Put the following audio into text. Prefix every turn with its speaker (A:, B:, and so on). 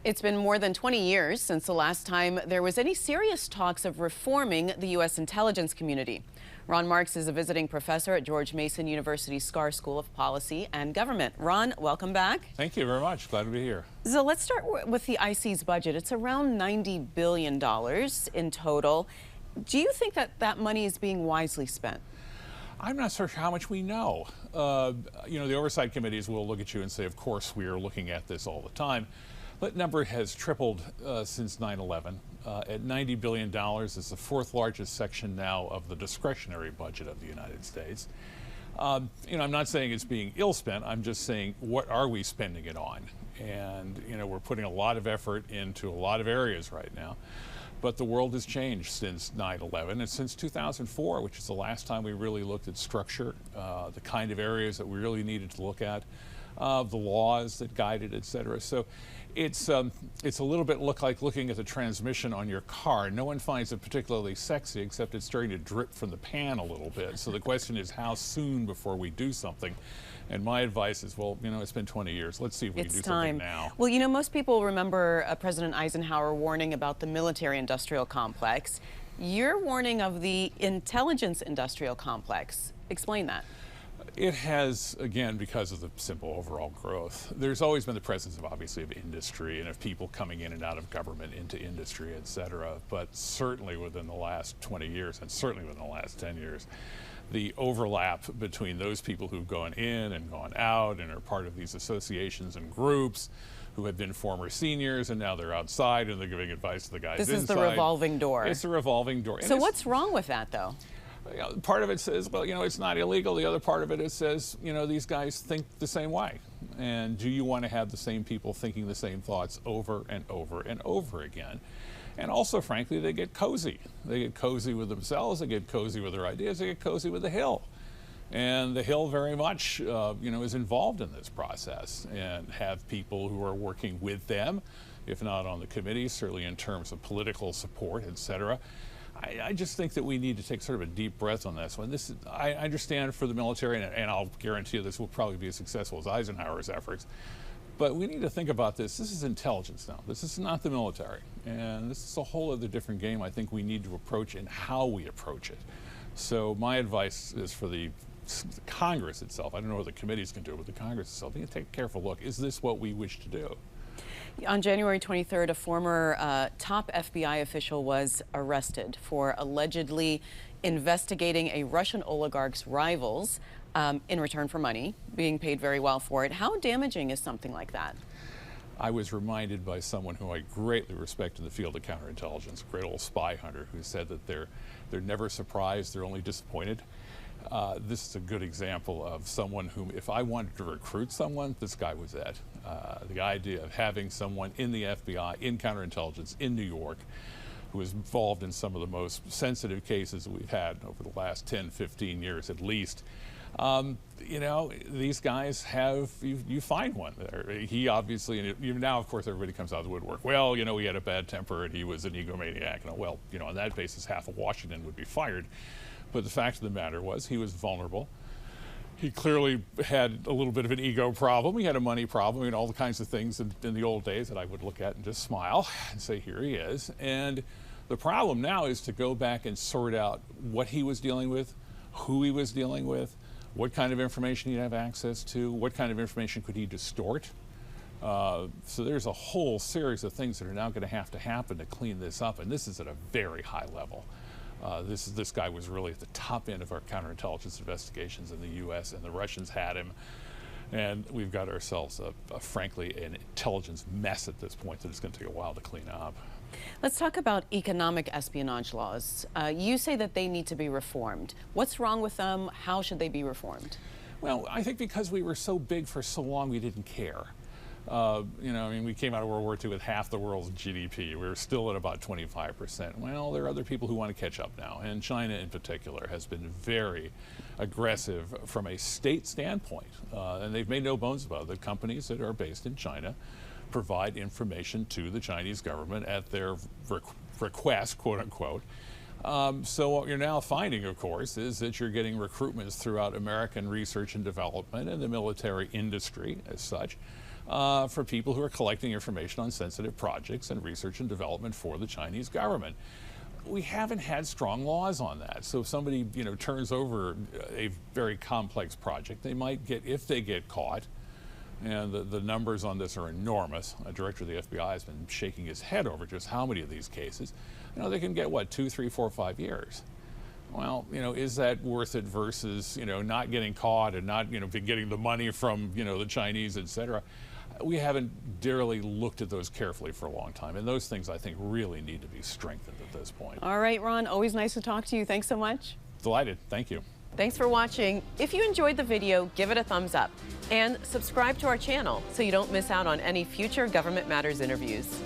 A: It's been more than 20 years since the last time there was any serious talks of reforming the U.S. intelligence community. Ron Marks is a visiting professor at George Mason University's Schar School of Policy and Government. Ron, welcome back.
B: Thank you very much. Glad to be here.
A: So let's start with the IC's budget. It's around $90 billion in total. Do you think that that money is being wisely spent?
B: I'm not so sure how much we know. The oversight committees will look at you and say, of course, we are looking at this all the time. That number has tripled since 9/11. At $90 billion, it's the fourth largest section now of the discretionary budget of the United States. I'm not saying it's being ill spent. I'm just saying, what are we spending it on? And, we're putting a lot of effort into a lot of areas right now. But the world has changed since 9/11 and since 2004, which is the last time we really looked at structure, the kind of areas that we really needed to look at, the laws that guided, et cetera. So it's a little bit like looking at the transmission on your car. No one finds it particularly sexy, except it's starting to drip from the pan a little bit. So the question is, how soon before we do something? And my advice is, well, it's been 20 years. Let's see if we can do something now.
A: Well, most people remember President Eisenhower warning about the military-industrial complex. You're warning of the intelligence-industrial complex. Explain that.
B: It has, again, because of the simple overall growth. There's always been the presence of, obviously, of industry and of people coming in and out of government into industry, et cetera. But certainly within the last 20 years, and certainly within the last 10 years, the overlap between those people who've gone in and gone out and are part of these associations and groups who have been former seniors and now they're outside and they're giving advice to the guys inside.
A: This is the revolving door.
B: It's a revolving door.
A: So what's wrong with that, though?
B: Part of it says, well, it's not illegal. The other part of it says, these guys think the same way. And do you want to have the same people thinking the same thoughts over and over and over again? And also, frankly, they get cozy. They get cozy with themselves. They get cozy with their ideas. They get cozy with the Hill. And the Hill very much, is involved in this process and have people who are working with them, if not on the committee, certainly in terms of political support, et cetera. I just think that we need to take sort of a deep breath on this one. I understand for the military, and I'll guarantee you this will probably be as successful as Eisenhower's efforts, but we need to think about this. This is intelligence now. This is not the military, and this is a whole other different game I think we need to approach and how we approach it. So my advice is for the Congress itself. I don't know what the committees can do, but the Congress itself, we need to take a careful look. Is this what we wish to do?
A: On January 23rd, a former top FBI official was arrested for allegedly investigating a Russian oligarch's rivals in return for money, being paid very well for it. How damaging is something like that?
B: I was reminded by someone who I greatly respect in the field of counterintelligence, a great old spy hunter, who said that they're never surprised, they're only disappointed. This is a good example of someone whom, if I wanted to recruit someone, this guy was it. The idea of having someone in the FBI, in counterintelligence, in New York, who is involved in some of the most sensitive cases that we've had over the last 10, 15 years at least. These guys have, you find one there. He obviously, and now of course everybody comes out of the woodwork. Well, he had a bad temper and he was an egomaniac. Well, on that basis, half of Washington would be fired. But the fact of the matter was he was vulnerable. He clearly had a little bit of an ego problem. He had a money problem and all the kinds of things in the old days that I would look at and just smile and say, here he is. And the problem now is to go back and sort out what he was dealing with, who he was dealing with, what kind of information he'd have access to, what kind of information could he distort. So there's a whole series of things that are now going to happen to clean this up, and this is at a very high level. This guy was really at the top end of our counterintelligence investigations in the U.S., and the Russians had him. And we've got ourselves, frankly, an intelligence mess at this point that it's going to take a while to clean up.
A: Let's talk about economic espionage laws. You say that they need to be reformed. What's wrong with them? How should they be reformed?
B: Well, I think because we were so big for so long, we didn't care. We came out of World War II with half the world's GDP. We're still at about 25%. Well, there are other people who want to catch up now, and China in particular has been very aggressive from a state standpoint. And they've made no bones about it. The companies that are based in China provide information to the Chinese government at their request, quote unquote. So what you're now finding, of course, is that you're getting recruitments throughout American research and development and the military industry as such for people who are collecting information on sensitive projects and research and development for the Chinese government. We haven't had strong laws on that. So if somebody, turns over a very complex project, they might get, if they get caught, and the numbers on this are enormous. A director of the FBI has been shaking his head over just how many of these cases. They can get, what, 2, 3, 4, 5 years. Well, is that worth it versus, not getting caught and not, getting the money from, the Chinese, et cetera? We haven't dearly looked at those carefully for a long time, and those things I think really need to be strengthened at this point.
A: All right, Ron, always nice to talk to you. Thanks so much.
B: Delighted. Thank you.
A: Thanks for watching. If you enjoyed the video, give it a thumbs up and subscribe to our channel so you don't miss out on any future Government Matters interviews.